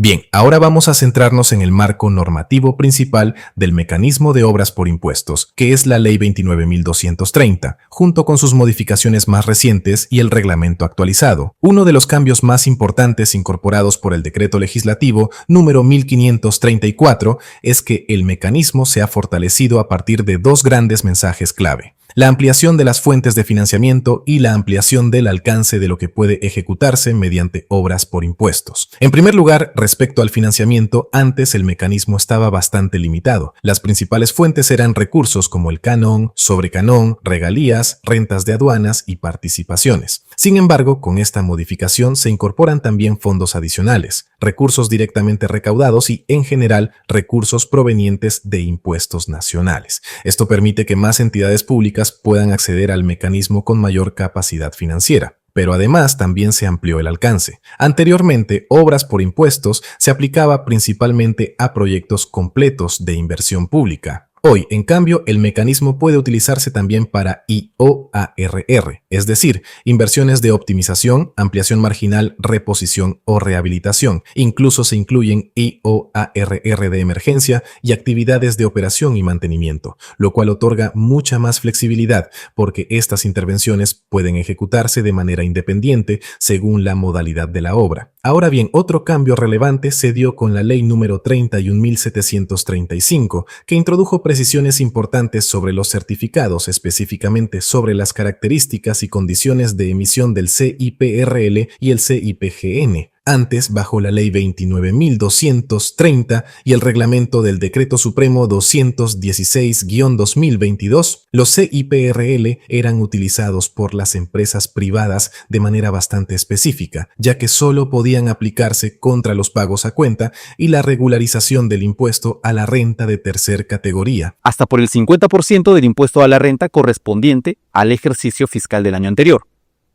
Bien, ahora vamos a centrarnos en el marco normativo principal del mecanismo de obras por impuestos, que es la Ley 29.230, junto con sus modificaciones más recientes y el reglamento actualizado. Uno de los cambios más importantes incorporados por el decreto legislativo número 1534 es que el mecanismo se ha fortalecido a partir de dos grandes mensajes clave: la ampliación de las fuentes de financiamiento y la ampliación del alcance de lo que puede ejecutarse mediante obras por impuestos. En primer lugar, respecto al financiamiento, antes el mecanismo estaba bastante limitado. Las principales fuentes eran recursos como el canon, sobrecanon, regalías, rentas de aduanas y participaciones. Sin embargo, con esta modificación se incorporan también fondos adicionales, recursos directamente recaudados y, en general, recursos provenientes de impuestos nacionales. Esto permite que más entidades públicas puedan acceder al mecanismo con mayor capacidad financiera. Pero además también se amplió el alcance. Anteriormente, obras por impuestos se aplicaba principalmente a proyectos completos de inversión pública. Hoy, en cambio, el mecanismo puede utilizarse también para IOARR, es decir, inversiones de optimización, ampliación marginal, reposición o rehabilitación. Incluso se incluyen IOARR de emergencia y actividades de operación y mantenimiento, lo cual otorga mucha más flexibilidad porque estas intervenciones pueden ejecutarse de manera independiente según la modalidad de la obra. Ahora bien, otro cambio relevante se dio con la Ley número 31.735, que introdujo precisiones importantes sobre los certificados, específicamente sobre las características y condiciones de emisión del CIPRL y el CIPGN. Antes, bajo la Ley 29.230 y el reglamento del Decreto Supremo 216-2022, los CIPRL eran utilizados por las empresas privadas de manera bastante específica, ya que solo podían aplicarse contra los pagos a cuenta y la regularización del impuesto a la renta de tercer categoría, hasta por el 50% del impuesto a la renta correspondiente al ejercicio fiscal del año anterior.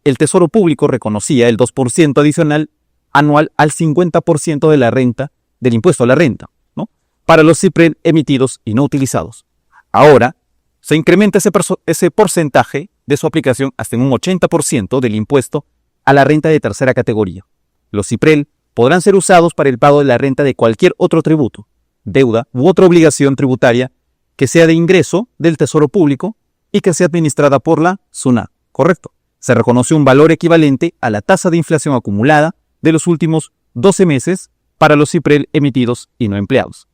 El Tesoro Público reconocía el 2% adicional anual al 50% de la renta, del impuesto a la renta, ¿no?, para los CIPREL emitidos y no utilizados. Ahora, se incrementa ese porcentaje de su aplicación hasta en un 80% del impuesto a la renta de tercera categoría. Los CIPREL podrán ser usados para el pago de la renta de cualquier otro tributo, deuda u otra obligación tributaria que sea de ingreso del Tesoro Público y que sea administrada por la SUNAT, ¿correcto? Se reconoce un valor equivalente a la tasa de inflación acumulada de los últimos 12 meses para los CIPREL emitidos y no empleados.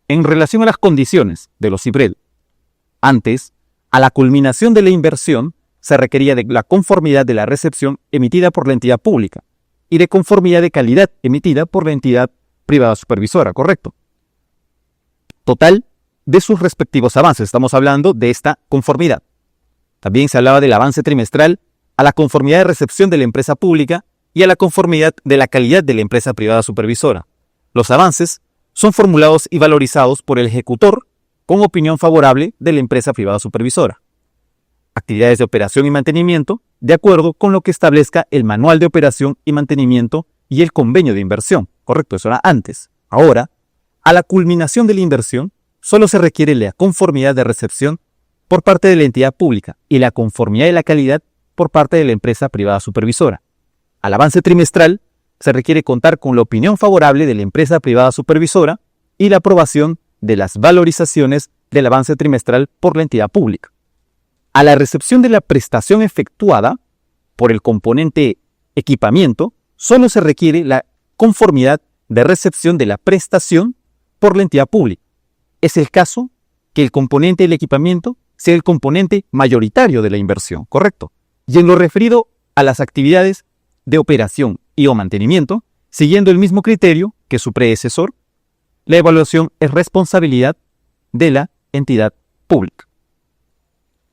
En relación a las condiciones de los CIPREL, antes, a la culminación de la inversión, se requería de la conformidad de la recepción emitida por la entidad pública y de conformidad de calidad emitida por la entidad privada supervisora, ¿correcto? Total de sus respectivos avances. Estamos hablando de esta conformidad. También se hablaba del avance trimestral a la conformidad de recepción de la empresa pública y a la conformidad de la calidad de la empresa privada supervisora. Los avances son formulados y valorizados por el ejecutor con opinión favorable de la empresa privada supervisora. Actividades de operación y mantenimiento de acuerdo con lo que establezca el manual de operación y mantenimiento y el convenio de inversión. Correcto, eso era antes. Ahora, a la culminación de la inversión, solo se requiere la conformidad de recepción por parte de la entidad pública y la conformidad de la calidad por parte de la empresa privada supervisora. Al avance trimestral, se requiere contar con la opinión favorable de la empresa privada supervisora y la aprobación de las valorizaciones del avance trimestral por la entidad pública. A la recepción de la prestación efectuada por el componente equipamiento, solo se requiere la conformidad de recepción de la prestación por la entidad pública. Es el caso que el componente del equipamiento sea el componente mayoritario de la inversión, ¿correcto? Y en lo referido a las actividades de operación y o mantenimiento, siguiendo el mismo criterio que su predecesor, la evaluación es responsabilidad de la entidad pública.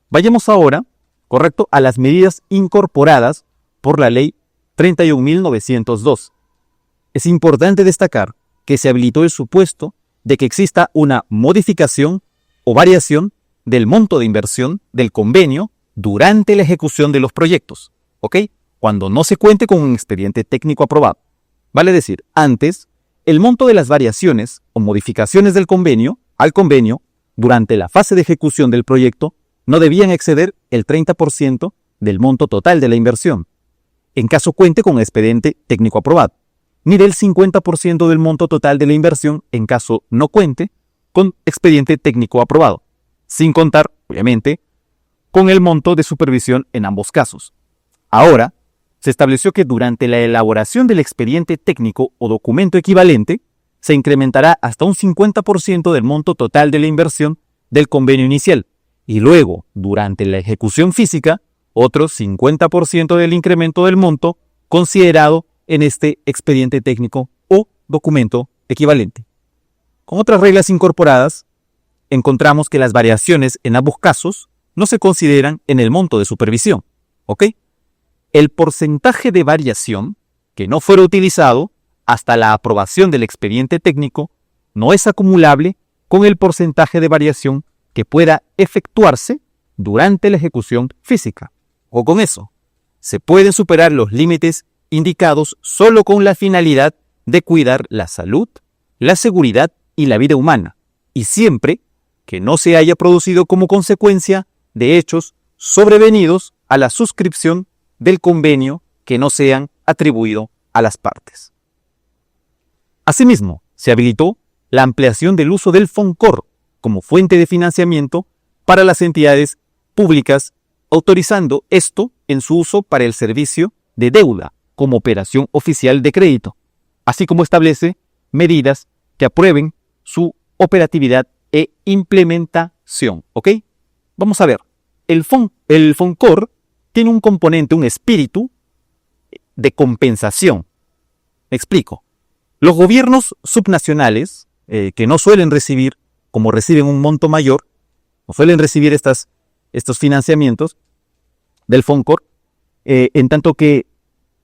Vayamos ahora, correcto, a las medidas incorporadas por la Ley 31.902. Es importante destacar que se habilitó el supuesto de que exista una modificación o variación del monto de inversión del convenio durante la ejecución de los proyectos, ¿ok?, cuando no se cuente con un expediente técnico aprobado. Vale decir, antes, el monto de las variaciones o modificaciones del convenio al convenio durante la fase de ejecución del proyecto no debían exceder el 30% del monto total de la inversión, en caso cuente con expediente técnico aprobado. ni del 50% del monto total de la inversión en caso no cuente con expediente técnico aprobado, sin contar, obviamente, con el monto de supervisión en ambos casos. Ahora, se estableció que durante la elaboración del expediente técnico o documento equivalente, se incrementará hasta un 50% del monto total de la inversión del convenio inicial y luego, durante la ejecución física, otro 50% del incremento del monto considerado en este expediente técnico o documento equivalente. Con otras reglas incorporadas, encontramos que las variaciones en ambos casos no se consideran en el monto de supervisión, ¿ok? El porcentaje de variación que no fuera utilizado hasta la aprobación del expediente técnico no es acumulable con el porcentaje de variación que pueda efectuarse durante la ejecución física. O con eso, se pueden superar los límites indicados solo con la finalidad de cuidar la salud, la seguridad y la vida humana, y siempre que no se haya producido como consecuencia de hechos sobrevenidos a la suscripción del convenio que no sean atribuidos a las partes. Asimismo, se habilitó la ampliación del uso del FONCOR como fuente de financiamiento para las entidades públicas, autorizando esto en su uso para el servicio de deuda como operación oficial de crédito, así como establece medidas que aprueben su operatividad e implementación. ¿Ok? Vamos a ver. El FONCOR tiene un componente, un espíritu de compensación. Me explico. Los gobiernos subnacionales, que no suelen recibir, como reciben un monto mayor, no suelen recibir estos financiamientos del FONCOR, en tanto que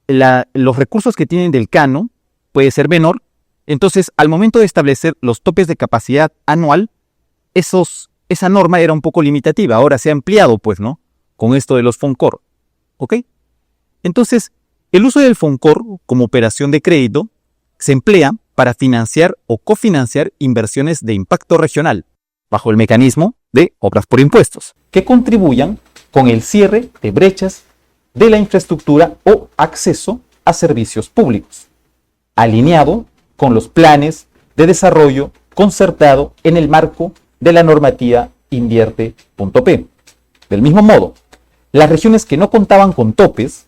los recursos que tienen del canon puede ser menor. Entonces, al momento de establecer los topes de capacidad anual, esa norma era un poco limitativa. Ahora se ha ampliado, pues, ¿no? Con esto de los FONCOR. ¿Ok? Entonces, el uso del FONCOR como operación de crédito se emplea para financiar o cofinanciar inversiones de impacto regional, bajo el mecanismo de obras por impuestos, que contribuyan con el cierre de brechas de la infraestructura o acceso a servicios públicos, alineado con los planes de desarrollo concertado en el marco de la normativa Invierte.p. Del mismo modo, las regiones que no contaban con topes,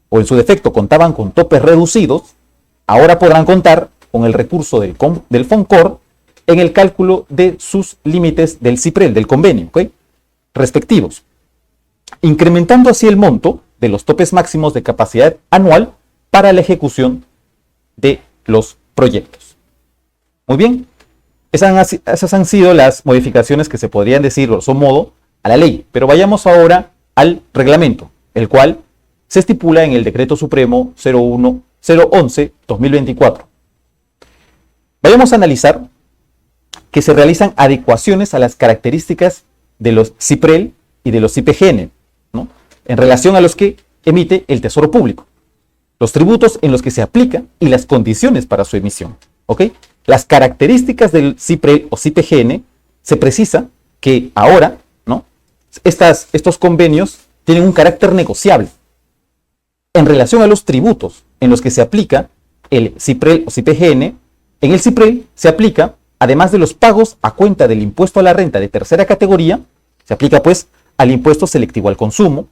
o en su defecto contaban con topes reducidos, ahora podrán contar con el recurso del FONCOR en el cálculo de sus límites del CIPREL, del convenio, ¿ok?, respectivos, incrementando así el monto de los topes máximos de capacidad anual para la ejecución de los proyectos. Muy bien, esas han sido las modificaciones que se podrían decir, grosso modo, a la ley. Pero vayamos ahora al reglamento, el cual se estipula en el Decreto Supremo 011-2024. Vayamos a analizar que se realizan adecuaciones a las características de los CIPREL y de los CIPGN, ¿no?, en relación a los que emite el Tesoro Público, los tributos en los que se aplica y las condiciones para su emisión. ¿Ok? Las características del CIPREL o CIPGN se precisa que ahora, ¿no?, estos convenios tienen un carácter negociable en relación a los tributos en los que se aplica el CIPREL o CIPGN. En el CIPREL se aplica, además de los pagos a cuenta del impuesto a la renta de tercera categoría, se aplica pues al impuesto selectivo al consumo,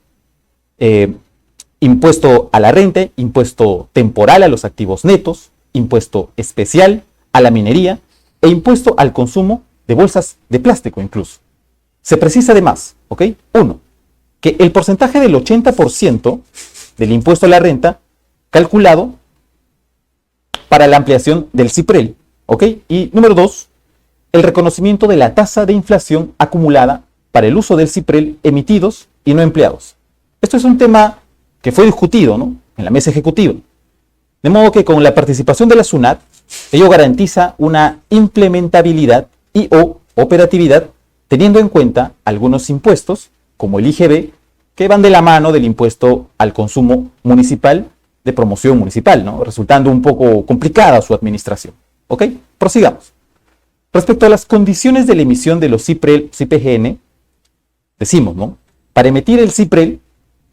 impuesto a la renta, impuesto temporal a los activos netos, impuesto especial a la minería e impuesto al consumo de bolsas de plástico incluso. Se precisa además, ¿ok?, 1, que el porcentaje del 80% del impuesto a la renta calculado para la ampliación del CIPREL, ¿ok? Y número 2, el reconocimiento de la tasa de inflación acumulada para el uso del CIPREL emitidos y no empleados. Esto es un tema que fue discutido, ¿no?, en la mesa ejecutiva. De modo que con la participación de la SUNAT, ello garantiza una implementabilidad y o operatividad teniendo en cuenta algunos impuestos, como el IGB, que van de la mano del impuesto al consumo municipal de promoción municipal, ¿no?, resultando un poco complicada su administración. ¿Ok? Prosigamos. Respecto a las condiciones de la emisión de los CIPREL, CIPGN, decimos, ¿no?, para emitir el CIPREL,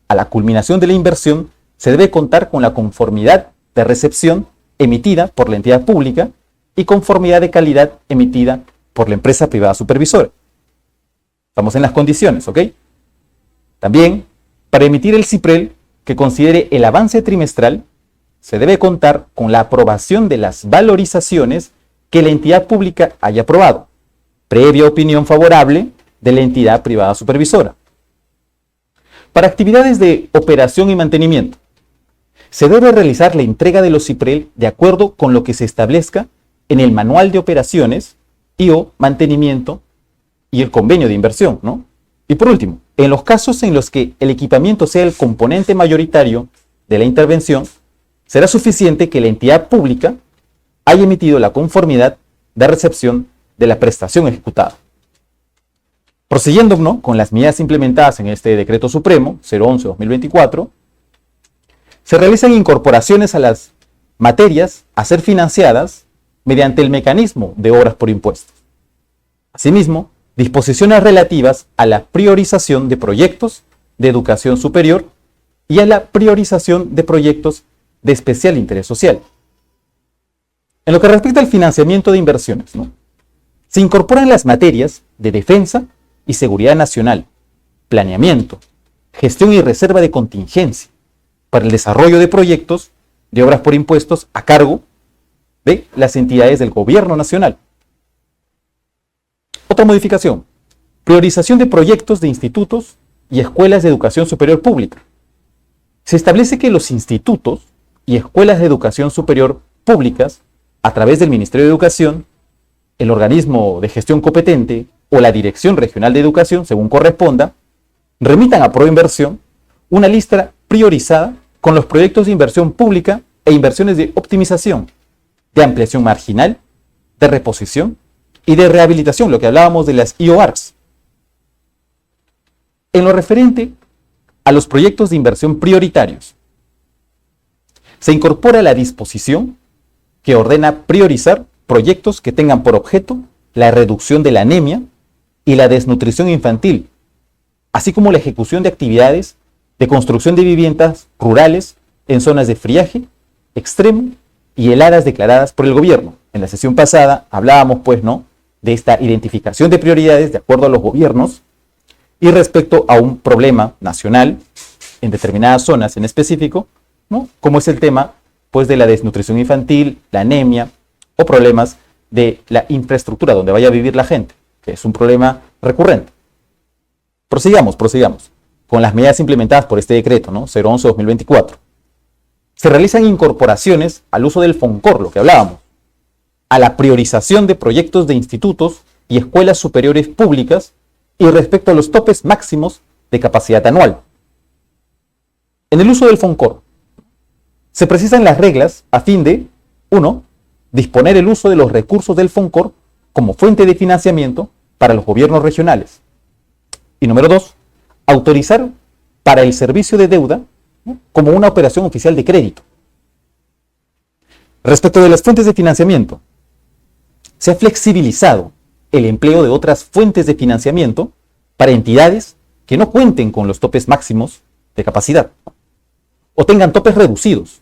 a la culminación de la inversión, se debe contar con la conformidad de recepción emitida por la entidad pública y conformidad de calidad emitida por la empresa privada supervisora. Estamos en las condiciones, ¿ok? También, para emitir el CIPREL que considere el avance trimestral, se debe contar con la aprobación de las valorizaciones que la entidad pública haya aprobado, previa opinión favorable de la entidad privada supervisora. Para actividades de operación y mantenimiento, se debe realizar la entrega de los CIPREL de acuerdo con lo que se establezca en el manual de operaciones y o mantenimiento y el convenio de inversión, ¿no? Y por último, en los casos en los que el equipamiento sea el componente mayoritario de la intervención, será suficiente que la entidad pública haya emitido la conformidad de recepción de la prestación ejecutada. Prosiguiendo, ¿no?, con las medidas implementadas en este Decreto Supremo 011-2024, se realizan incorporaciones a las materias a ser financiadas mediante el mecanismo de obras por impuestos. Asimismo, disposiciones relativas a la priorización de proyectos de educación superior y a la priorización de proyectos de especial interés social. En lo que respecta al financiamiento de inversiones, ¿no?, se incorporan las materias de defensa y seguridad nacional, planeamiento, gestión y reserva de contingencia para el desarrollo de proyectos de obras por impuestos a cargo de las entidades del gobierno nacional. Otra modificación: priorización de proyectos de institutos y escuelas de educación superior pública. Se establece que los institutos y escuelas de educación superior públicas, a través del Ministerio de Educación, el organismo de gestión competente o la Dirección Regional de Educación, según corresponda, remitan a Proinversión una lista priorizada con los proyectos de inversión pública e inversiones de optimización, de ampliación marginal, de reposición y de rehabilitación, lo que hablábamos de las IOARs. En lo referente a los proyectos de inversión prioritarios, se incorpora la disposición que ordena priorizar proyectos que tengan por objeto la reducción de la anemia y la desnutrición infantil, así como la ejecución de actividades de construcción de viviendas rurales en zonas de friaje extremo y heladas declaradas por el gobierno. En la sesión pasada hablábamos, pues, ¿no?, de esta identificación de prioridades de acuerdo a los gobiernos y respecto a un problema nacional en determinadas zonas en específico, ¿no?, como es el tema, pues, de la desnutrición infantil, la anemia o problemas de la infraestructura donde vaya a vivir la gente, que es un problema recurrente. Prosigamos con las medidas implementadas por este decreto, ¿no?, 011-2024. Se realizan incorporaciones al uso del FONCOR, lo que hablábamos, a la priorización de proyectos de institutos y escuelas superiores públicas y respecto a los topes máximos de capacidad anual. En el uso del FONCOR, se precisan las reglas a fin de: 1. Disponer el uso de los recursos del FONCOR como fuente de financiamiento para los gobiernos regionales. Y número 2, autorizar para el servicio de deuda, ¿no?, como una operación oficial de crédito. Respecto de las fuentes de financiamiento, se ha flexibilizado el empleo de otras fuentes de financiamiento para entidades que no cuenten con los topes máximos de capacidad o tengan topes reducidos,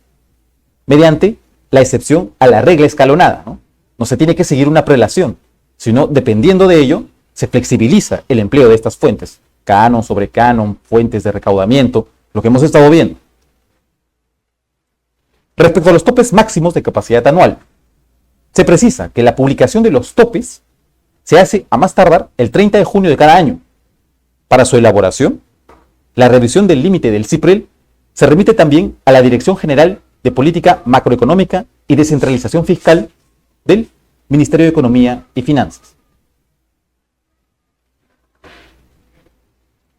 mediante la excepción a la regla escalonada, ¿no? No se tiene que seguir una prelación, sino dependiendo de ello, se flexibiliza el empleo de estas fuentes, canon sobre canon, fuentes de recaudamiento, lo que hemos estado viendo. Respecto a los topes máximos de capacidad anual, se precisa que la publicación de los topes se hace a más tardar el 30 de junio de cada año. Para su elaboración, la revisión del límite del CIPREL se remite también a la Dirección General de Política Macroeconómica y Descentralización Fiscal del Ministerio de Economía y Finanzas.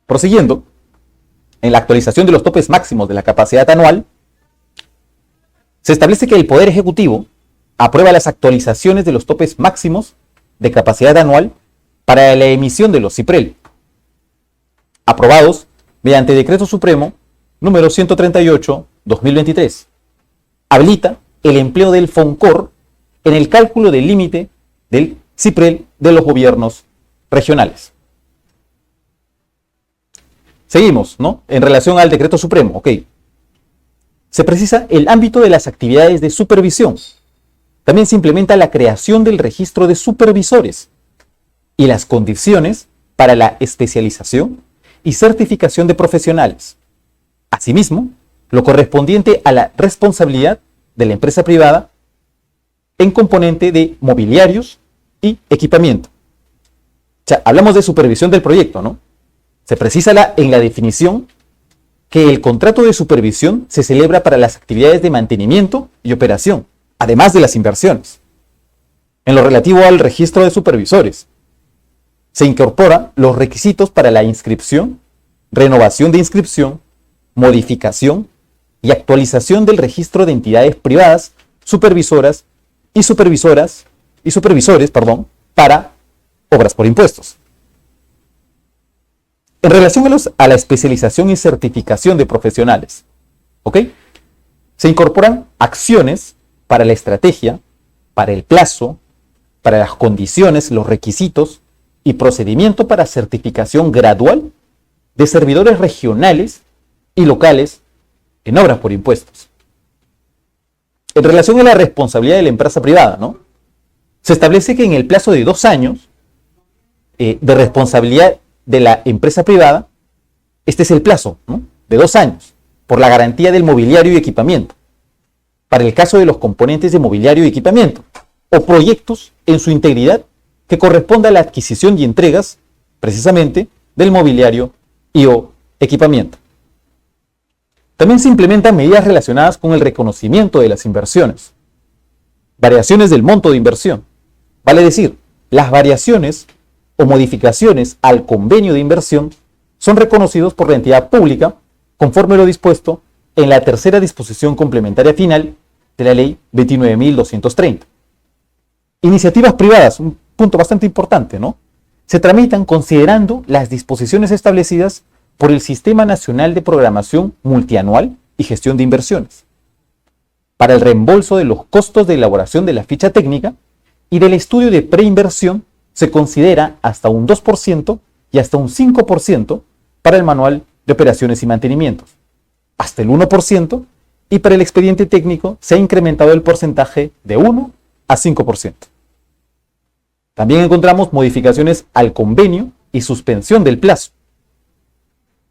Prosiguiendo, en la actualización de los topes máximos de la capacidad anual, se establece que el Poder Ejecutivo aprueba las actualizaciones de los topes máximos de capacidad anual para la emisión de los CIPREL, aprobados mediante Decreto Supremo número 138/2023. Habilita el empleo del FONCOR en el cálculo del límite del CIPREL de los gobiernos regionales. Seguimos, ¿no?, en relación al Decreto Supremo, ok. se precisa el ámbito de las actividades de supervisión. También se implementa la creación del registro de supervisores y las condiciones para la especialización y certificación de profesionales. Asimismo, lo correspondiente a la responsabilidad de la empresa privada en componente de mobiliarios y equipamiento. O sea, hablamos de supervisión del proyecto, ¿no? Se precisa en la definición que el contrato de supervisión se celebra para las actividades de mantenimiento y operación, además de las inversiones. En lo relativo al registro de supervisores, se incorporan los requisitos para la inscripción, renovación de inscripción, modificación y actualización del registro de entidades privadas, supervisoras y supervisores, para obras por impuestos. En relación a la especialización y certificación de profesionales, ¿ok? Se incorporan acciones para la estrategia, para el plazo, para las condiciones, los requisitos y procedimiento para certificación gradual de servidores regionales y locales en obras por impuestos. En relación a la responsabilidad de la empresa privada, ¿no? Se establece que en el plazo de 2 años de responsabilidad de la empresa privada, este es el plazo, ¿no? De 2 años, por la garantía del mobiliario y equipamiento, para el caso de los componentes de mobiliario y equipamiento, o proyectos en su integridad que corresponda a la adquisición y entregas, precisamente, del mobiliario y o equipamiento. También se implementan medidas relacionadas con el reconocimiento de las inversiones, variaciones del monto de inversión, vale decir, las variaciones o modificaciones al convenio de inversión son reconocidos por la entidad pública conforme lo dispuesto en la tercera disposición complementaria final de la Ley 29.230. Iniciativas privadas, un punto bastante importante, ¿no? Se tramitan considerando las disposiciones establecidas por el Sistema Nacional de Programación Multianual y Gestión de Inversiones, para el reembolso de los costos de elaboración de la ficha técnica y del estudio de preinversión. Se considera hasta un 2% y hasta un 5% para el manual de operaciones y mantenimientos, hasta el 1%, y para el expediente técnico se ha incrementado el porcentaje de 1 a 5%. También encontramos modificaciones al convenio y suspensión del plazo.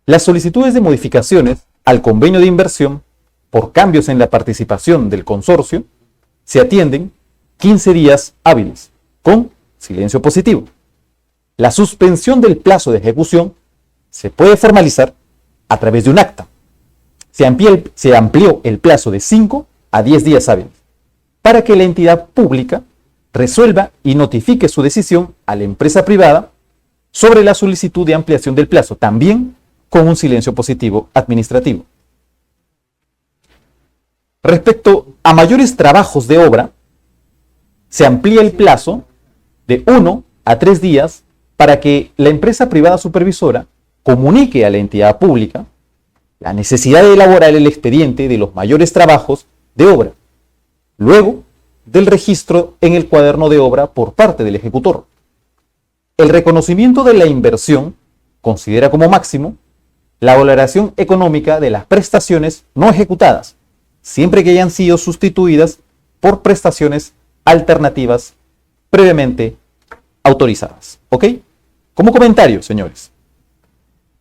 Las solicitudes de modificaciones al convenio de inversión por cambios en la participación del consorcio se atienden 15 días hábiles, con silencio positivo. La suspensión del plazo de ejecución se puede formalizar a través de un acta. Se amplió el plazo de 5 a 10 días hábiles para que la entidad pública resuelva y notifique su decisión a la empresa privada sobre la solicitud de ampliación del plazo, también con un silencio positivo administrativo. Respecto a mayores trabajos de obra, se amplía el plazo de 1 a 3 días para que la empresa privada supervisora comunique a la entidad pública la necesidad de elaborar el expediente de los mayores trabajos de obra, luego del registro en el cuaderno de obra por parte del ejecutor. El reconocimiento de la inversión considera como máximo la valoración económica de las prestaciones no ejecutadas, siempre que hayan sido sustituidas por prestaciones alternativas previamente autorizadas. ¿Ok? Como comentario, señores,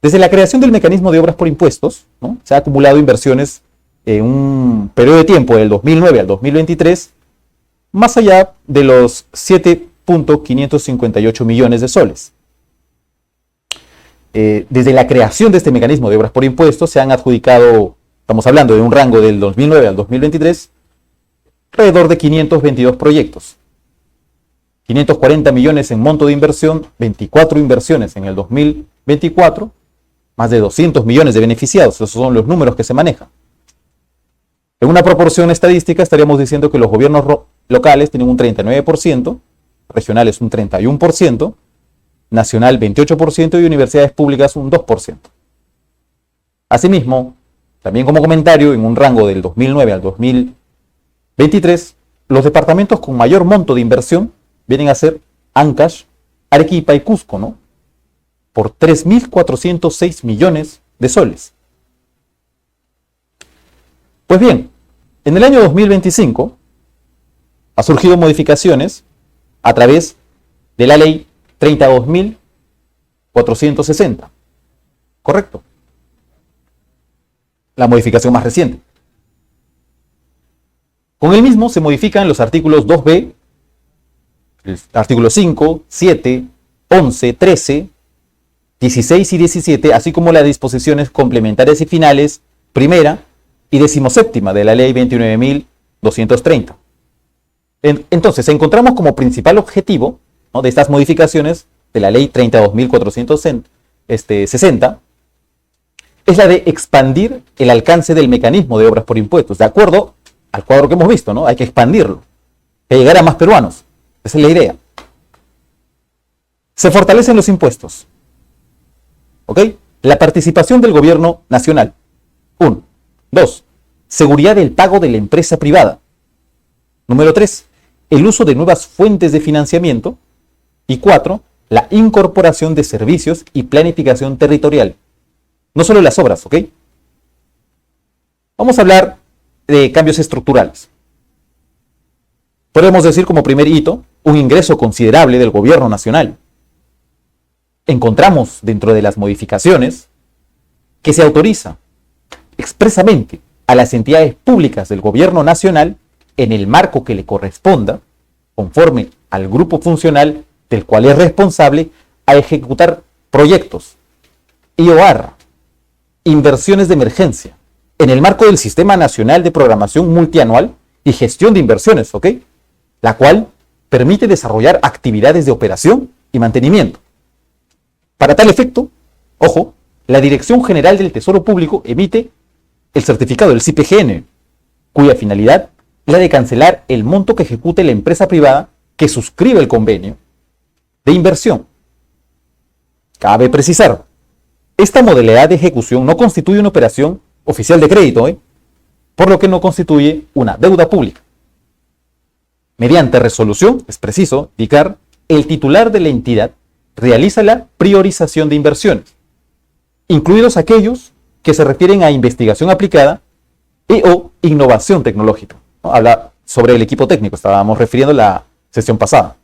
desde la creación del mecanismo de obras por impuestos, ¿no?, se ha acumulado inversiones en un periodo de tiempo del 2009 al 2023, más allá de los 7.558 millones de soles. Desde la creación de este mecanismo de obras por impuestos se han adjudicado, estamos hablando de un rango del 2009 al 2023, alrededor de 522 proyectos. 540 millones en monto de inversión, 24 inversiones en el 2024, más de 200 millones de beneficiados. Esos son los números que se manejan. En una proporción estadística estaríamos diciendo que los gobiernos locales tienen un 39%, regionales un 31%, nacional 28% y universidades públicas un 2%. Asimismo, también como comentario, en un rango del 2009 al 2023, los departamentos con mayor monto de inversión vienen a ser Ancash, Arequipa y Cusco, ¿no?, por 3.406 millones de soles. Pues bien, en el año 2025 ha surgido modificaciones a través de la ley 32.460. ¿Correcto? La modificación más reciente. Con el mismo se modifican los artículos 2b, el artículo 5, 7, 11, 13, 16 y 17, así como las disposiciones complementarias y finales, primera y 17ª de la ley 29.230. Entonces, encontramos como principal objetivo, ¿no?, de estas modificaciones de la ley 32.460, es la de expandir el alcance del mecanismo de obras por impuestos, de acuerdo al cuadro que hemos visto, ¿no? Hay que expandirlo, que llegar a más peruanos. Esa es la idea. Se fortalecen los impuestos. ¿Ok? La participación del gobierno nacional. 1. 2. Seguridad del pago de la empresa privada. Número 3. El uso de nuevas fuentes de financiamiento. Y 4. La incorporación de servicios y planificación territorial. No solo las obras, ¿ok? Vamos a hablar de cambios estructurales. Podemos decir como primer hito un ingreso considerable del gobierno nacional. Encontramos dentro de las modificaciones que se autoriza expresamente a las entidades públicas del gobierno nacional, en el marco que le corresponda, conforme al grupo funcional del cual es responsable, a ejecutar proyectos, IOR, inversiones de emergencia, en el marco del Sistema Nacional de Programación Multianual y Gestión de Inversiones, ¿ok?, la cual permite desarrollar actividades de operación y mantenimiento. Para tal efecto, ojo, la Dirección General del Tesoro Público emite el certificado del CIPGN, cuya finalidad es la de cancelar el monto que ejecute la empresa privada que suscribe el convenio de inversión. Cabe precisar, esta modalidad de ejecución no constituye una operación oficial de crédito, por lo que no constituye una deuda pública. Mediante resolución, es preciso indicar, el titular de la entidad realiza la priorización de inversiones, incluidos aquellos que se refieren a investigación aplicada y o innovación tecnológica, ¿no? Habla sobre el equipo técnico, estábamos refiriendo la sesión pasada,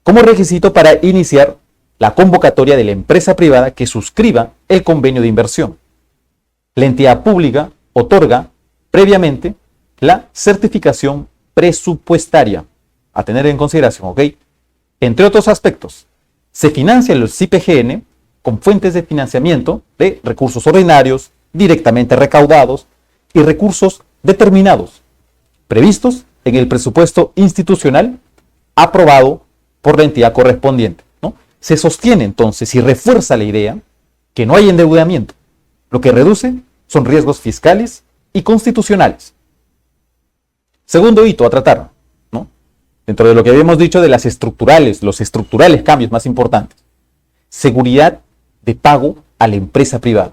como requisito para iniciar la convocatoria de la empresa privada que suscriba el convenio de inversión. La entidad pública otorga previamente la certificación presupuestaria a tener en consideración, ¿ok? Entre otros aspectos, se financia el CIPGN con fuentes de financiamiento de recursos ordinarios, directamente recaudados, y recursos determinados, previstos en el presupuesto institucional aprobado por la entidad correspondiente, ¿no? Se sostiene entonces y refuerza la idea que no hay endeudamiento, lo que reduce son riesgos fiscales y constitucionales. Segundo hito a tratar, ¿no?, dentro de lo que habíamos dicho de los estructurales cambios más importantes: seguridad de pago a la empresa privada.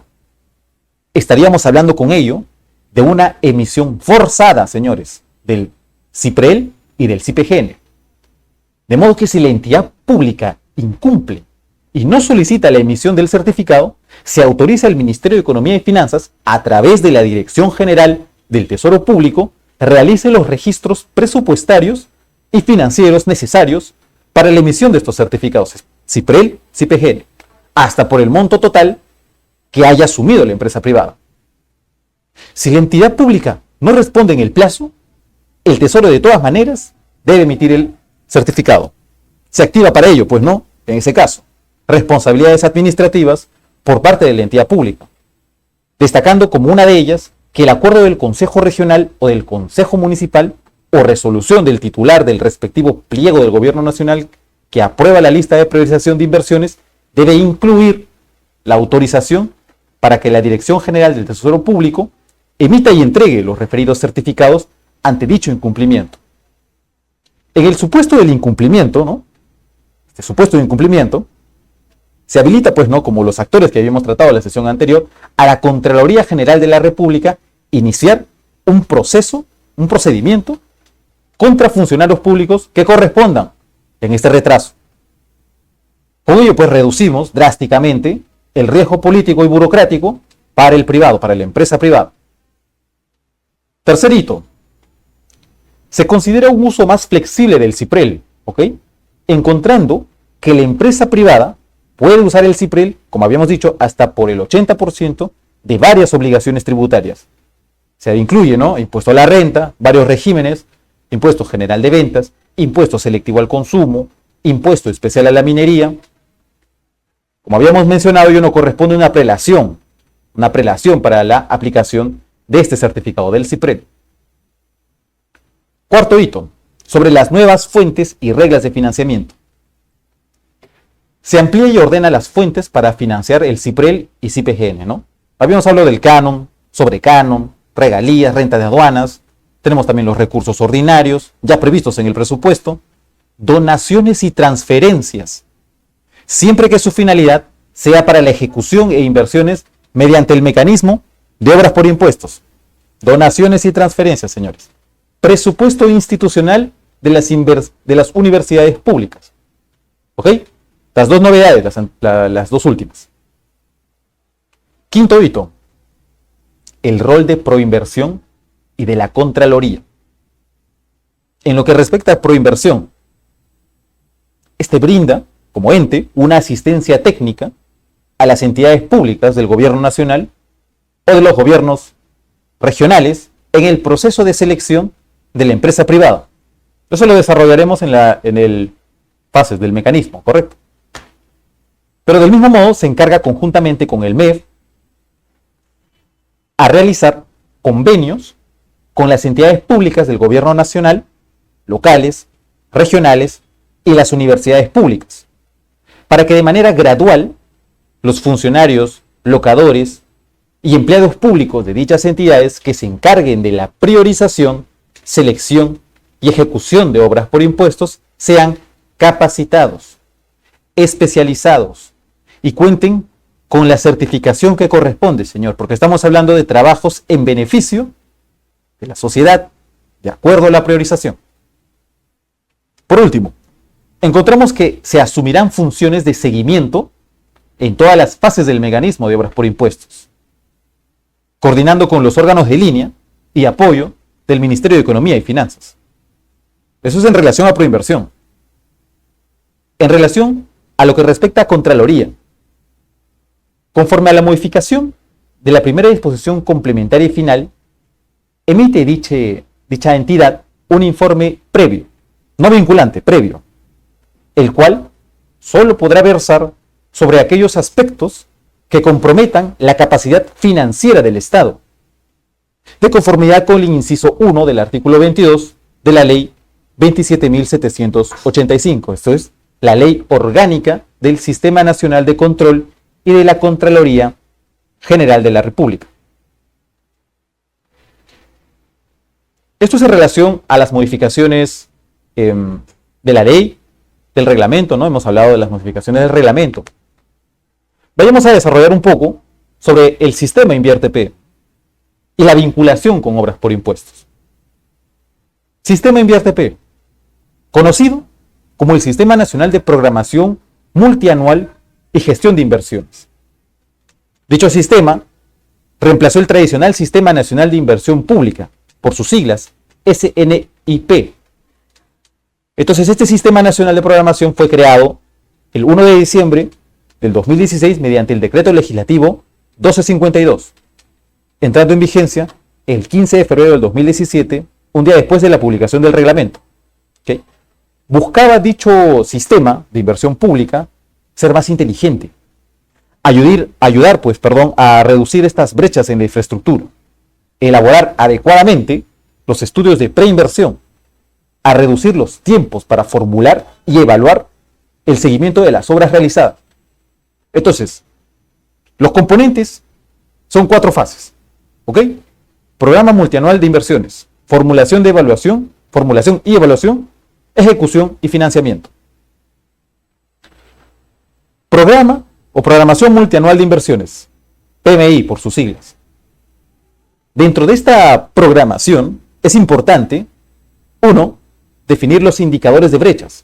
Estaríamos hablando con ello de una emisión forzada, señores, del CIPREL y del CIPGN. De modo que si la entidad pública incumple y no solicita la emisión del certificado, se autoriza al Ministerio de Economía y Finanzas, a través de la Dirección General del Tesoro Público, realice los registros presupuestarios y financieros necesarios para la emisión de estos certificados, CIPREL, CIPGN, hasta por el monto total que haya asumido la empresa privada. Si la entidad pública no responde en el plazo, el Tesoro de todas maneras debe emitir el certificado. Se activa para ello, pues no, en ese caso, responsabilidades administrativas por parte de la entidad pública, destacando como una de ellas que el acuerdo del Consejo Regional o del Consejo Municipal o resolución del titular del respectivo pliego del Gobierno Nacional que aprueba la lista de priorización de inversiones debe incluir la autorización para que la Dirección General del Tesoro Público emita y entregue los referidos certificados ante dicho incumplimiento. En el supuesto del incumplimiento, ¿no?, este supuesto de incumplimiento, se habilita, pues no, como los actores que habíamos tratado en la sesión anterior, a la Contraloría General de la República iniciar un procedimiento contra funcionarios públicos que correspondan en este retraso. Con ello, pues, reducimos drásticamente el riesgo político y burocrático para el privado, para la empresa privada. Tercer hito. Se considera un uso más flexible del CIPREL, ¿ok? Encontrando que la empresa privada puede usar el CIPREL, como habíamos dicho, hasta por el 80% de varias obligaciones tributarias. Se incluye, ¿no?, impuesto a la renta, varios regímenes, impuesto general de ventas, impuesto selectivo al consumo, impuesto especial a la minería. Como habíamos mencionado, ello no corresponde a una prelación para la aplicación de este certificado del CIPREL. Cuarto hito, sobre las nuevas fuentes y reglas de financiamiento. Se amplía y ordena las fuentes para financiar el CIPREL y CIPGN, ¿no? Habíamos hablado del canon, sobrecanon, regalías, renta de aduanas. Tenemos también los recursos ordinarios, ya previstos en el presupuesto, donaciones y transferencias, siempre que su finalidad sea para la ejecución e inversiones mediante el mecanismo de obras por impuestos. Donaciones y transferencias, señores. Presupuesto institucional de las universidades públicas. ¿Ok? Las dos novedades, las dos últimas. Quinto hito. El rol de proinversión y de la Contraloría. En lo que respecta a proinversión, este brinda, como ente, una asistencia técnica a las entidades públicas del gobierno nacional o de los gobiernos regionales en el proceso de selección de la empresa privada. Eso lo desarrollaremos en el fases del mecanismo, ¿correcto? Pero del mismo modo se encarga conjuntamente con el MEF a realizar convenios con las entidades públicas del gobierno nacional, locales, regionales y las universidades públicas, para que de manera gradual los funcionarios, locadores y empleados públicos de dichas entidades que se encarguen de la priorización, selección y ejecución de obras por impuestos sean capacitados, especializados y cuenten con la certificación que corresponde, señor, porque estamos hablando de trabajos en beneficio de la sociedad, de acuerdo a la priorización. Por último, encontramos que se asumirán funciones de seguimiento en todas las fases del mecanismo de obras por impuestos, coordinando con los órganos de línea y apoyo del Ministerio de Economía y Finanzas. Eso es en relación a proinversión. En relación a lo que respecta a Contraloría, conforme a la modificación de la primera disposición complementaria y final, emite dicha entidad un informe previo, no vinculante, previo, el cual solo podrá versar sobre aquellos aspectos que comprometan la capacidad financiera del Estado, de conformidad con el inciso 1 del artículo 22 de la Ley 27.785, esto es, la Ley Orgánica del Sistema Nacional de Control y de la Contraloría General de la República. Esto es en relación a las modificaciones de la ley, del reglamento, ¿no? Hemos hablado de las modificaciones del reglamento. Vayamos a desarrollar un poco sobre el sistema InvierteP y la vinculación con obras por impuestos. Sistema InvierteP, conocido como el Sistema Nacional de Programación Multianual y Gestión de Inversiones. Dicho sistema reemplazó el tradicional Sistema Nacional de Inversión Pública, por sus siglas, SNIP. Entonces, este Sistema Nacional de Programación fue creado el 1 de diciembre del 2016 mediante el Decreto Legislativo 1252, entrando en vigencia el 15 de febrero del 2017, un día después de la publicación del reglamento. ¿Okay? Buscaba dicho sistema de inversión pública ser más inteligente, ayudar a reducir estas brechas en la infraestructura, elaborar adecuadamente los estudios de preinversión, a reducir los tiempos para formular y evaluar el seguimiento de las obras realizadas. Entonces, los componentes son 4 fases, ¿ok? Programa multianual de inversiones, formulación y evaluación, ejecución y financiamiento. Programa o programación multianual de inversiones, PMI por sus siglas. Dentro de esta programación es importante, 1, definir los indicadores de brechas,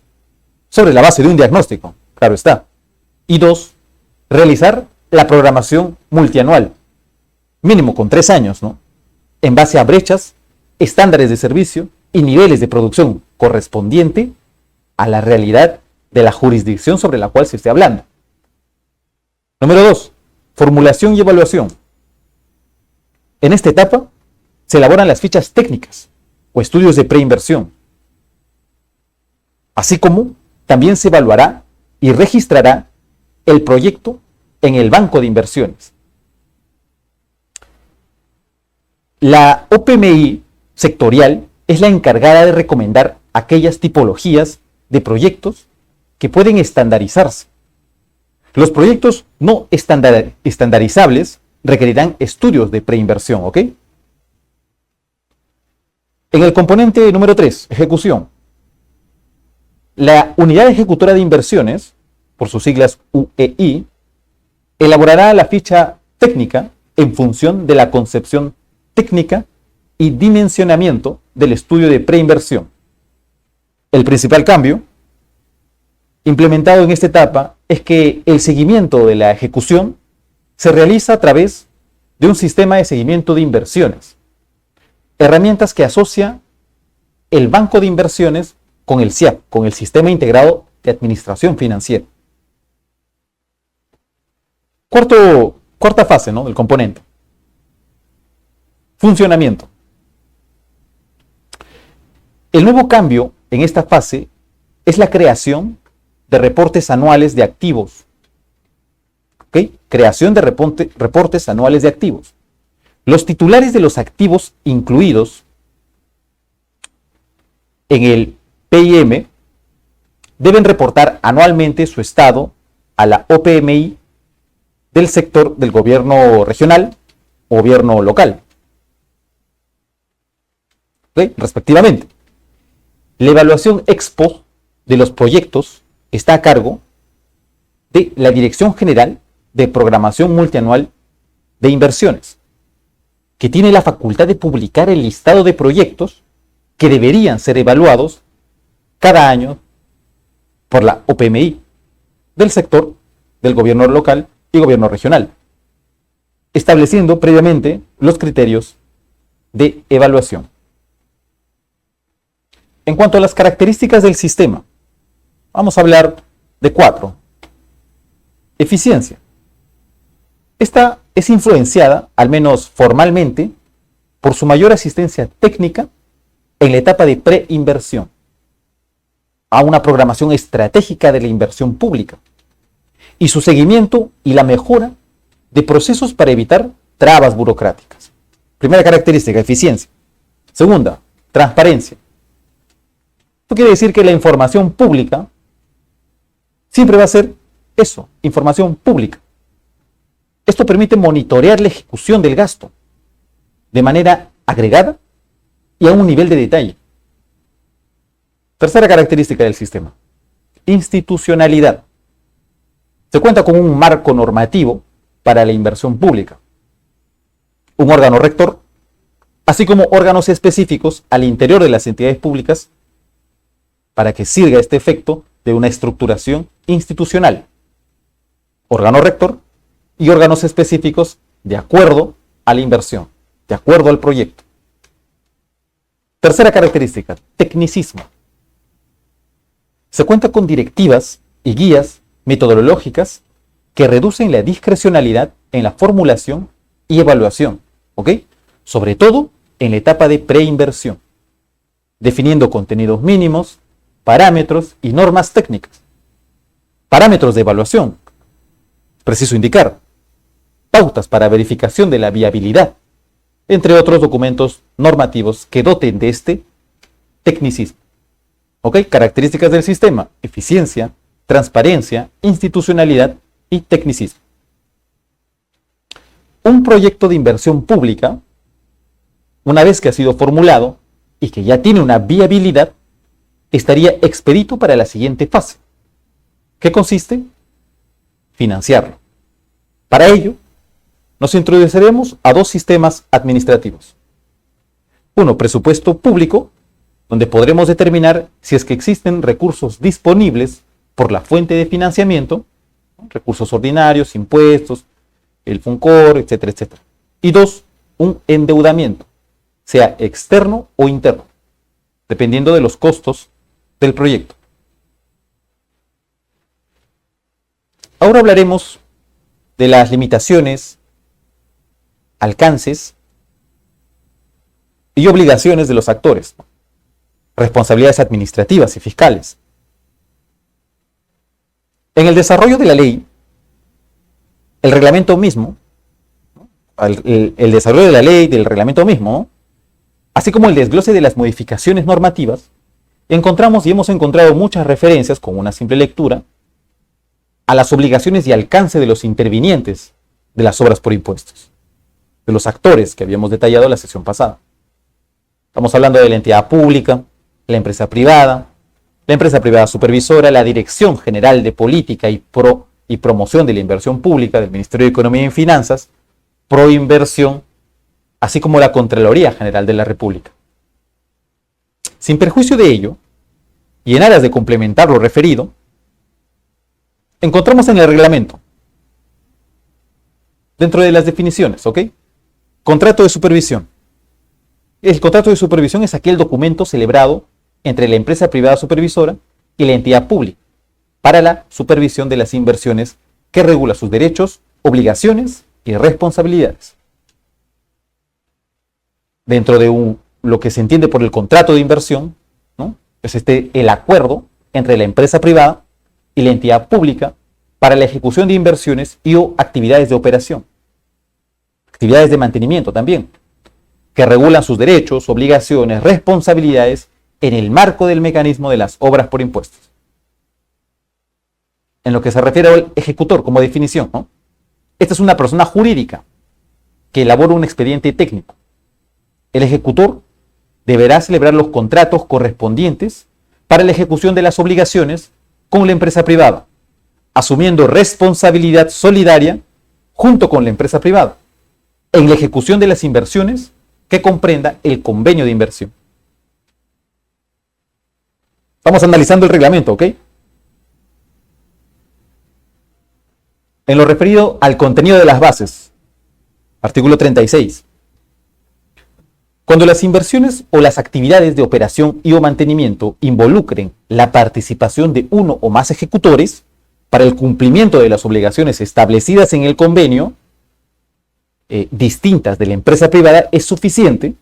sobre la base de un diagnóstico, claro está. Y 2, realizar la programación multianual, mínimo con 3 años, ¿no? En base a brechas estándares de servicio y niveles de producción correspondiente a la realidad de la jurisdicción sobre la cual se esté hablando. Número 2. Formulación y evaluación. En esta etapa se elaboran las fichas técnicas o estudios de preinversión, así como también se evaluará y registrará el proyecto en el banco de inversiones. La OPMI sectorial es la encargada de recomendar aquellas tipologías de proyectos que pueden estandarizarse. Los proyectos no estandarizables requerirán estudios de preinversión, ¿ok? En el componente número 3, ejecución. La unidad ejecutora de inversiones, por sus siglas UEI, elaborará la ficha técnica en función de la concepción técnica y dimensionamiento del estudio de preinversión. El principal cambio implementado en esta etapa es que el seguimiento de la ejecución se realiza a través de un sistema de seguimiento de inversiones, herramientas que asocia el banco de inversiones con el SIAP, con el Sistema Integrado de Administración Financiera. Cuarta fase, ¿no?, del componente. Funcionamiento. El nuevo cambio en esta fase es la creación de reportes anuales de activos. ¿Ok? Creación de reportes anuales de activos. Los titulares de los activos incluidos en el PIM deben reportar anualmente su estado a la OPMI del sector del gobierno regional o gobierno local, ¿ok?, respectivamente. La evaluación ex post de los proyectos está a cargo de la Dirección General de Programación Multianual de Inversiones, que tiene la facultad de publicar el listado de proyectos que deberían ser evaluados cada año por la OPMI del sector del gobierno local y gobierno regional, estableciendo previamente los criterios de evaluación. En cuanto a las características del sistema, vamos a hablar de 4. Eficiencia. Esta es influenciada, al menos formalmente, por su mayor asistencia técnica en la etapa de preinversión, a una programación estratégica de la inversión pública, y su seguimiento y la mejora de procesos para evitar trabas burocráticas. Primera característica, eficiencia. Segunda, transparencia. Esto quiere decir que la información pública siempre va a ser eso, información pública. Esto permite monitorear la ejecución del gasto de manera agregada y a un nivel de detalle. Tercera característica del sistema, institucionalidad. Se cuenta con un marco normativo para la inversión pública, un órgano rector, así como órganos específicos al interior de las entidades públicas para que sirva este efecto de una estructuración institucional. Órgano rector y órganos específicos de acuerdo a la inversión, de acuerdo al proyecto. Tercera característica, tecnicismo. Se cuenta con directivas y guías metodológicas que reducen la discrecionalidad en la formulación y evaluación, ¿ok?, sobre todo en la etapa de preinversión, definiendo contenidos mínimos, parámetros y normas técnicas. Parámetros de evaluación, preciso indicar, pautas para verificación de la viabilidad, entre otros documentos normativos que doten de este tecnicismo. ¿Ok? Características del sistema: eficiencia, transparencia, institucionalidad y tecnicismo. Un proyecto de inversión pública, una vez que ha sido formulado y que ya tiene una viabilidad, estaría expedito para la siguiente fase. ¿Qué consiste? Financiarlo. Para ello, nos introduciremos a 2 sistemas administrativos. Uno, presupuesto público, donde podremos determinar si es que existen recursos disponibles por la fuente de financiamiento, recursos ordinarios, impuestos, el FUNCOR, etcétera, etcétera. Y 2, un endeudamiento, sea externo o interno, dependiendo de los costos del proyecto. Ahora hablaremos de las limitaciones, alcances y obligaciones de los actores, responsabilidades administrativas y fiscales. En el desarrollo de la ley, el reglamento mismo, el desarrollo de la ley, del reglamento mismo, así como el desglose de las modificaciones normativas, encontramos y hemos encontrado muchas referencias con una simple lectura a las obligaciones y alcance de los intervinientes de las obras por impuestos, de los actores que habíamos detallado en la sesión pasada. Estamos hablando de la entidad pública, la empresa privada supervisora, la Dirección General de Política y Promoción de la Inversión Pública del Ministerio de Economía y Finanzas, Proinversión, así como la Contraloría General de la República. Sin perjuicio de ello, y en aras de complementar lo referido, encontramos en el reglamento, dentro de las definiciones, ¿ok? Contrato de supervisión. El contrato de supervisión es aquel documento celebrado entre la empresa privada supervisora y la entidad pública para la supervisión de las inversiones, que regula sus derechos, obligaciones y responsabilidades. Dentro de lo que se entiende por el contrato de inversión, ¿no?, es el acuerdo entre la empresa privada y la entidad pública para la ejecución de inversiones y o actividades de operación, actividades de mantenimiento también, que regulan sus derechos, obligaciones, responsabilidades en el marco del mecanismo de las obras por impuestos. En lo que se refiere al ejecutor como definición, ¿no?, esta es una persona jurídica que elabora un expediente técnico. El ejecutor deberá celebrar los contratos correspondientes para la ejecución de las obligaciones con la empresa privada, asumiendo responsabilidad solidaria junto con la empresa privada en la ejecución de las inversiones que comprenda el convenio de inversión. Estamos analizando el reglamento, ¿ok? En lo referido al contenido de las bases, artículo 36. Cuando las inversiones o las actividades de operación y o mantenimiento involucren la participación de uno o más ejecutores para el cumplimiento de las obligaciones establecidas en el convenio, distintas de la empresa privada, es suficiente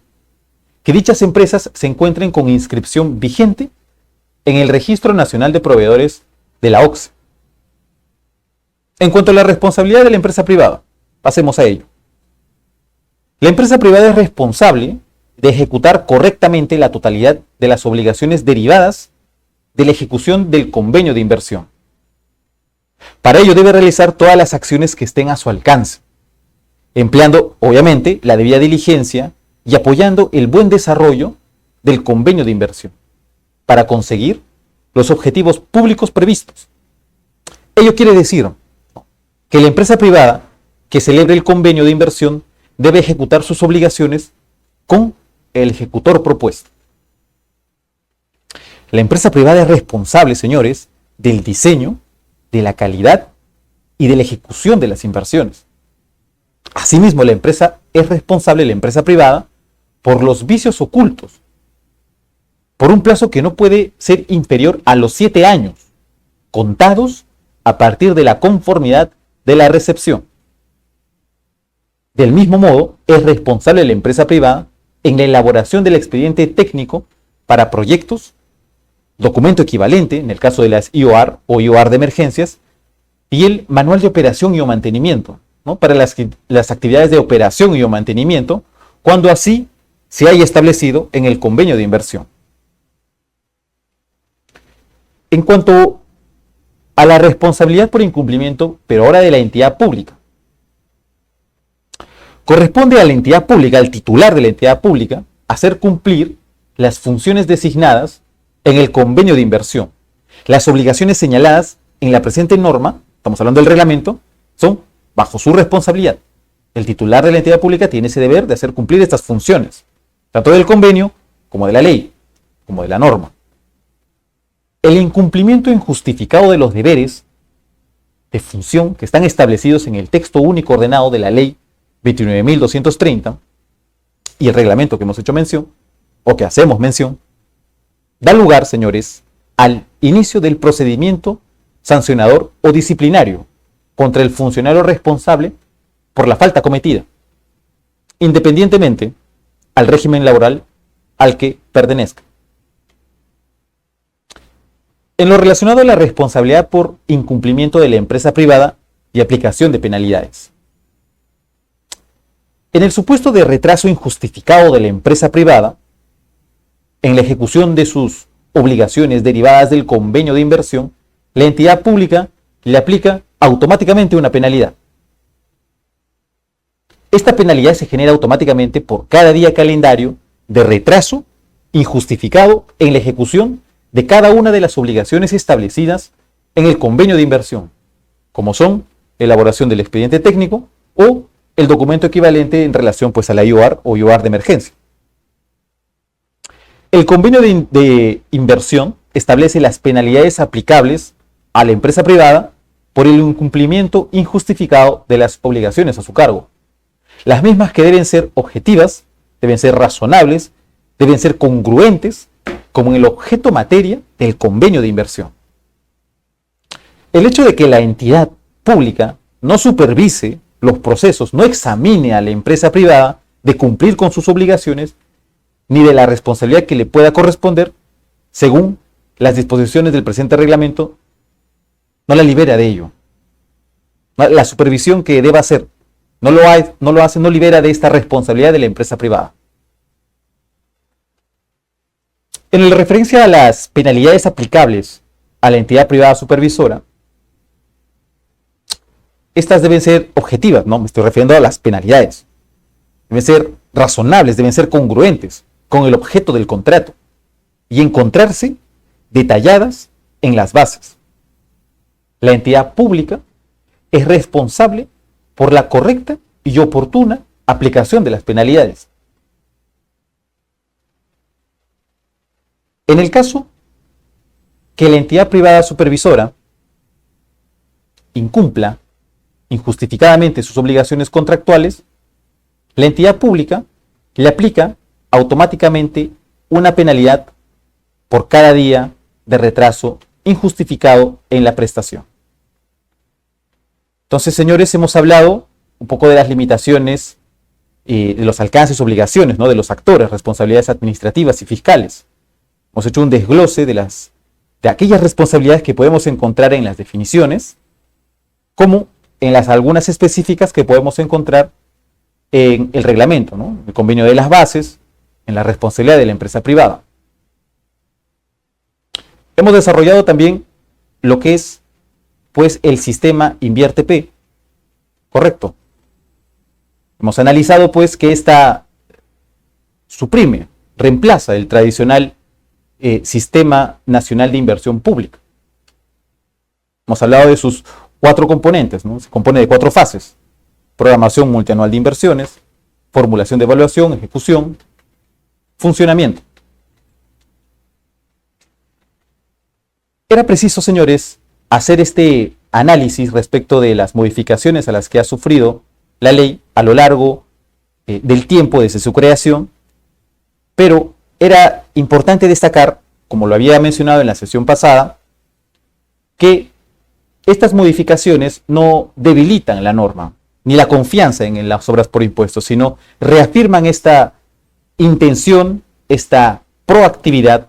que dichas empresas se encuentren con inscripción vigente en el Registro Nacional de Proveedores de la OCSE. En cuanto a la responsabilidad de la empresa privada, pasemos a ello. La empresa privada es responsable de ejecutar correctamente la totalidad de las obligaciones derivadas de la ejecución del convenio de inversión. Para ello debe realizar todas las acciones que estén a su alcance, empleando obviamente la debida diligencia y apoyando el buen desarrollo del convenio de inversión para conseguir los objetivos públicos previstos. Ello quiere decir que la empresa privada que celebre el convenio de inversión debe ejecutar sus obligaciones con el ejecutor propuesto. La empresa privada es responsable, señores, del diseño, de la calidad y de la ejecución de las inversiones. Asimismo, la empresa privada, por los vicios ocultos, por un plazo que no puede ser inferior a los 7 años, contados a partir de la conformidad de la recepción. Del mismo modo, es responsable la empresa privada en la elaboración del expediente técnico para proyectos, documento equivalente en el caso de las IOR o IOR de emergencias, y el manual de operación y o mantenimiento, ¿no?, para las actividades de operación y o mantenimiento, cuando así se haya establecido en el convenio de inversión. En cuanto a la responsabilidad por incumplimiento, pero ahora de la entidad pública, corresponde a la entidad pública, al titular de la entidad pública, hacer cumplir las funciones designadas en el convenio de inversión. Las obligaciones señaladas en la presente norma, estamos hablando del reglamento, son bajo su responsabilidad. El titular de la entidad pública tiene ese deber de hacer cumplir estas funciones, tanto del convenio como de la ley, como de la norma. El incumplimiento injustificado de los deberes de función que están establecidos en el texto único ordenado de la ley 29.230 y el reglamento que hemos hecho mención, o que hacemos mención, da lugar, señores, al inicio del procedimiento sancionador o disciplinario contra el funcionario responsable por la falta cometida, independientemente al régimen laboral al que pertenezca. En lo relacionado a la responsabilidad por incumplimiento de la empresa privada y aplicación de penalidades. En el supuesto de retraso injustificado de la empresa privada en la ejecución de sus obligaciones derivadas del convenio de inversión, la entidad pública le aplica automáticamente una penalidad. Esta penalidad se genera automáticamente por cada día calendario de retraso injustificado en la ejecución de cada una de las obligaciones establecidas en el convenio de inversión, como son elaboración del expediente técnico o el documento equivalente en relación pues a la IOAR o IOAR de emergencia. El convenio de inversión establece las penalidades aplicables a la empresa privada por el incumplimiento injustificado de las obligaciones a su cargo. Las mismas que deben ser objetivas, deben ser razonables, deben ser congruentes como en el objeto materia del convenio de inversión. El hecho de que la entidad pública no supervise los procesos, no examine a la empresa privada de cumplir con sus obligaciones, ni de la responsabilidad que le pueda corresponder, según las disposiciones del presente reglamento, no la libera de ello. La supervisión que deba hacer no libera de esta responsabilidad de la empresa privada. En referencia a las penalidades aplicables a la entidad privada supervisora, estas deben ser objetivas, ¿no? Me estoy refiriendo a las penalidades. Deben ser razonables, deben ser congruentes con el objeto del contrato y encontrarse detalladas en las bases. La entidad pública es responsable por la correcta y oportuna aplicación de las penalidades. En el caso que la entidad privada supervisora incumpla injustificadamente sus obligaciones contractuales, la entidad pública le aplica automáticamente una penalidad por cada día de retraso injustificado en la prestación. Entonces, señores, hemos hablado un poco de las limitaciones, de los alcances, obligaciones, ¿no?, de los actores, responsabilidades administrativas y fiscales. Hemos hecho un desglose de aquellas responsabilidades que podemos encontrar en las definiciones, como en las algunas específicas que podemos encontrar en el reglamento, ¿no?, el convenio de las bases, en la responsabilidad de la empresa privada. Hemos desarrollado también lo que es, pues, el sistema InvierteP, correcto. Hemos analizado, pues, que esta suprime, reemplaza el tradicional Sistema Nacional de Inversión Pública. Hemos hablado de sus 4 componentes, ¿no? Se compone de 4 fases: programación multianual de inversiones, formulación de evaluación, ejecución, funcionamiento. Era preciso, señores, hacer este análisis respecto de las modificaciones a las que ha sufrido la ley a lo largo del tiempo desde su creación, pero era importante destacar, como lo había mencionado en la sesión pasada, que estas modificaciones no debilitan la norma, ni la confianza en las obras por impuestos, sino reafirman esta intención, esta proactividad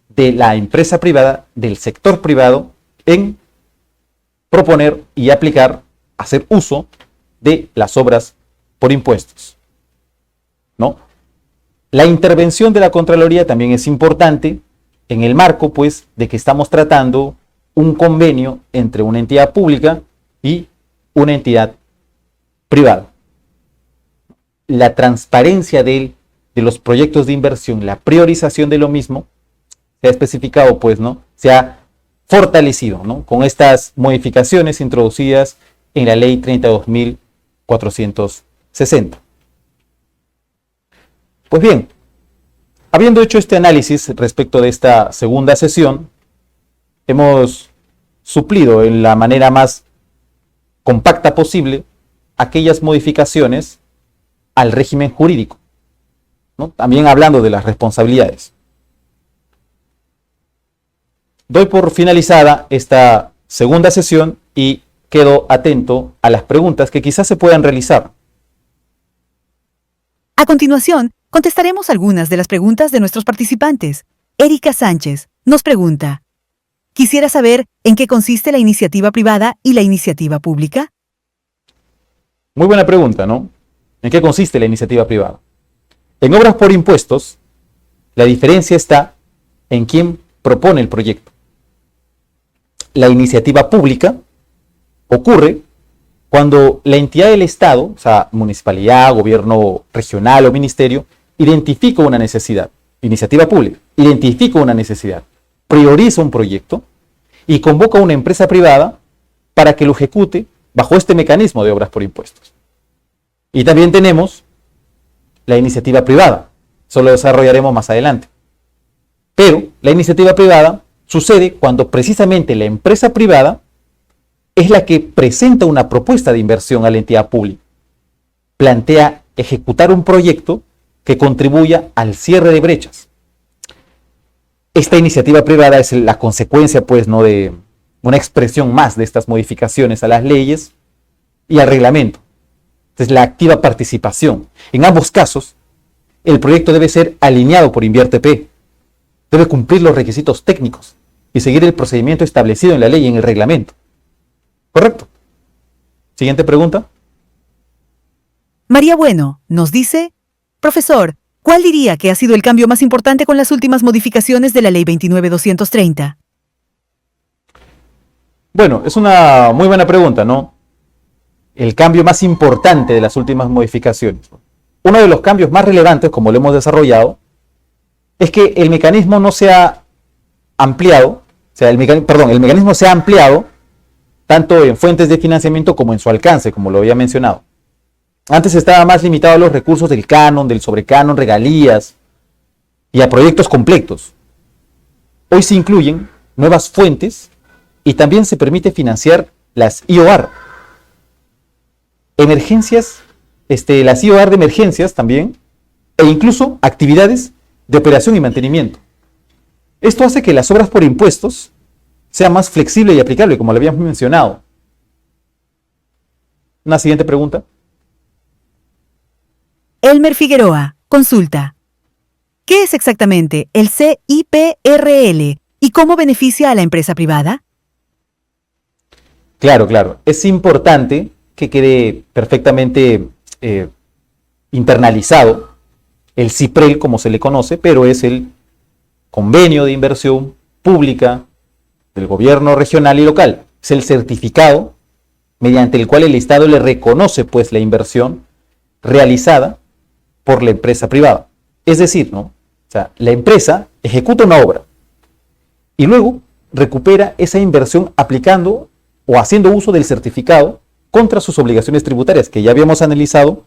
de la empresa privada, del sector privado, en proponer y aplicar, hacer uso de las obras por impuestos, ¿no? La intervención de la Contraloría también es importante en el marco, pues, de que estamos tratando un convenio entre una entidad pública y una entidad privada. La transparencia de los proyectos de inversión, la priorización de lo mismo, se ha especificado, pues, ¿no? Se ha fortalecido, ¿no?, con estas modificaciones introducidas en la ley 32.460. Pues bien, habiendo hecho este análisis respecto de esta segunda sesión, hemos suplido en la manera más compacta posible aquellas modificaciones al régimen jurídico ¿no? También hablando de las responsabilidades. Doy por finalizada esta segunda sesión y quedo atento a las preguntas que quizás se puedan realizar. A continuación, contestaremos algunas de las preguntas de nuestros participantes. Erika Sánchez nos pregunta: quisiera saber en qué consiste la iniciativa privada y la iniciativa pública. Muy buena pregunta, ¿no? ¿En qué consiste la iniciativa privada? En obras por impuestos, la diferencia está en quién propone el proyecto. La iniciativa pública ocurre cuando la entidad del Estado, o sea, municipalidad, gobierno regional o ministerio, identifica una necesidad. Iniciativa pública, identifica una necesidad, prioriza un proyecto y convoca a una empresa privada para que lo ejecute bajo este mecanismo de obras por impuestos. Y también tenemos la iniciativa privada, eso lo desarrollaremos más adelante. Pero la iniciativa privada sucede cuando precisamente la empresa privada es la que presenta una propuesta de inversión a la entidad pública. Plantea ejecutar un proyecto que contribuya al cierre de brechas. Esta iniciativa privada es la consecuencia, pues, ¿no?, de una expresión más de estas modificaciones a las leyes y al reglamento. Es la activa participación. En ambos casos, el proyecto debe ser alineado por InvierTP. Debe cumplir los requisitos técnicos y seguir el procedimiento establecido en la ley y en el reglamento. ¿Correcto? Siguiente pregunta. María Bueno nos dice: profesor, ¿cuál diría que ha sido el cambio más importante con las últimas modificaciones de la Ley 29.230? Bueno, es una muy buena pregunta, ¿no? El cambio más importante de las últimas modificaciones. Uno de los cambios más relevantes, como lo hemos desarrollado, es que el mecanismo no se ha ampliado, o sea, el mecanismo se ha ampliado tanto en fuentes de financiamiento como en su alcance, como lo había mencionado. Antes estaba más limitado a los recursos del canon, del sobrecanon, regalías y a proyectos completos. Hoy se incluyen nuevas fuentes y también se permite financiar las IOR. Emergencias, las IOR de emergencias también, e incluso actividades de operación y mantenimiento. Esto hace que las obras por impuestos sea más flexible y aplicable, como lo habíamos mencionado. Una siguiente pregunta. Elmer Figueroa consulta: ¿qué es exactamente el CIPRL y cómo beneficia a la empresa privada? Claro. Es importante que quede perfectamente internalizado el CIPREL, como se le conoce, pero es el convenio de inversión pública del gobierno regional y local. Es el certificado mediante el cual el Estado le reconoce, pues, la inversión realizada por la empresa privada. Es decir, ¿no? O sea, la empresa ejecuta una obra y luego recupera esa inversión aplicando o haciendo uso del certificado contra sus obligaciones tributarias, que ya habíamos analizado.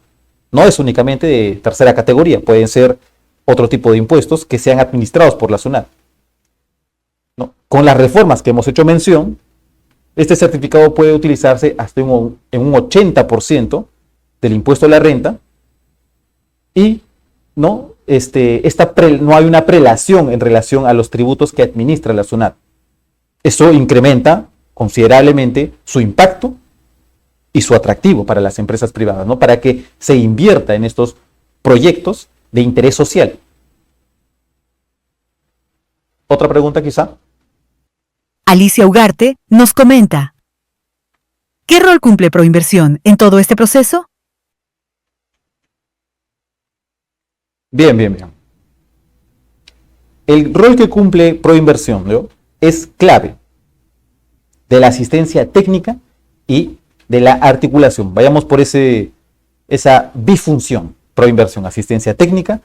No es únicamente de tercera categoría, pueden ser otro tipo de impuestos que sean administrados por la SUNAT. ¿No? Con las reformas que hemos hecho mención, este certificado puede utilizarse hasta en un 80% del impuesto a la renta y no hay una prelación en relación a los tributos que administra la SUNAT. Eso incrementa considerablemente su impacto y su atractivo para las empresas privadas, ¿no?, para que se invierta en estos proyectos de interés social. ¿Otra pregunta quizá? Alicia Ugarte nos comenta: ¿qué rol cumple Proinversión en todo este proceso? Bien. El rol que cumple Proinversión, ¿no?, es clave de la asistencia técnica y de la articulación. Vayamos por esa bifunción: Proinversión, asistencia técnica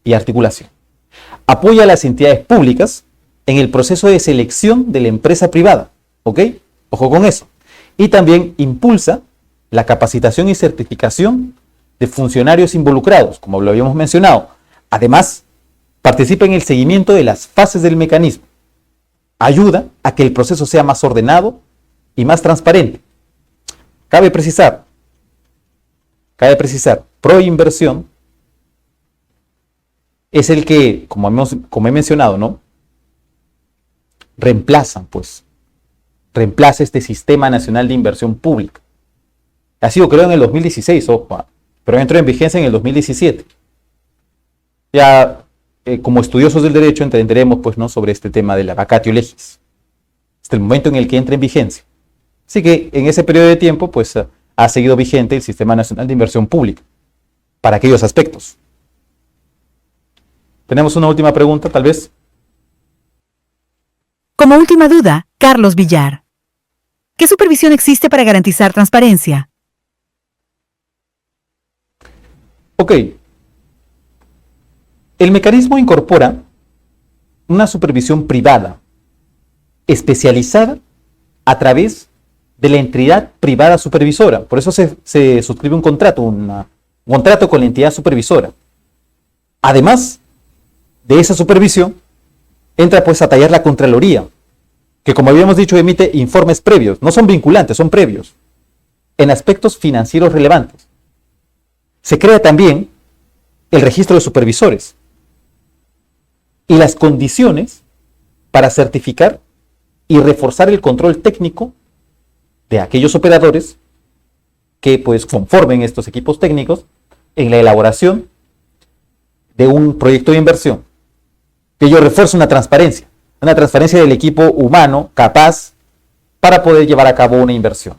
y articulación. Apoya a las entidades públicas en el proceso de selección de la empresa privada, ¿ok? Ojo con eso. Y también impulsa la capacitación y certificación de funcionarios involucrados, como lo habíamos mencionado. Además, participa en el seguimiento de las fases del mecanismo. Ayuda a que el proceso sea más ordenado y más transparente. Cabe precisar, Proinversión es el que, como he mencionado, ¿no? Reemplaza este Sistema Nacional de Inversión Pública. Ha sido creado en el 2016, ojo, pero entró en vigencia en el 2017. Ya, como estudiosos del derecho, entenderemos, pues, ¿no?, sobre este tema de la vacatio legis, hasta el momento en el que entra en vigencia. Así que en ese periodo de tiempo, pues, ha seguido vigente el Sistema Nacional de Inversión Pública para aquellos aspectos. Tenemos una última pregunta, tal vez. Como última duda, Carlos Villar. ¿Qué supervisión existe para garantizar transparencia? Ok. El mecanismo incorpora una supervisión privada, especializada a través de la entidad privada supervisora. Por eso se suscribe un contrato con la entidad supervisora. Además de esa supervisión, entra pues a tallar la Contraloría, que, como habíamos dicho, emite informes previos, no son vinculantes, son previos, en aspectos financieros relevantes. Se crea también el registro de supervisores y las condiciones para certificar y reforzar el control técnico de aquellos operadores que pues conformen estos equipos técnicos en la elaboración de un proyecto de inversión. Que ello refuerce una transparencia del equipo humano capaz para poder llevar a cabo una inversión.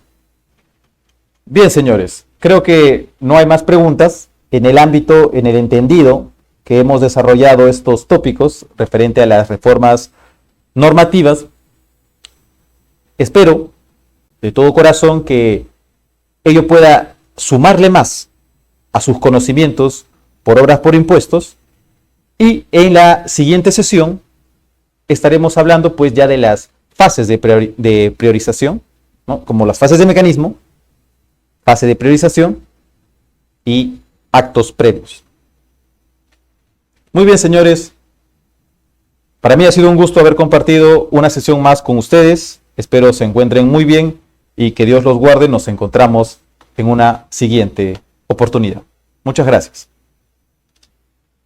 Bien, señores, creo que no hay más preguntas en el ámbito, en el entendido que hemos desarrollado estos tópicos referente a las reformas normativas. Espero de todo corazón que ello pueda sumarle más a sus conocimientos por obras por impuestos, y en la siguiente sesión estaremos hablando pues ya de las fases de priorización, ¿no?, como las fases de mecanismo, fase de priorización y actos previos. Muy bien, señores, para mí ha sido un gusto haber compartido una sesión más con ustedes. Espero se encuentren muy bien y que Dios los guarde. Nos encontramos en una siguiente oportunidad. Muchas gracias.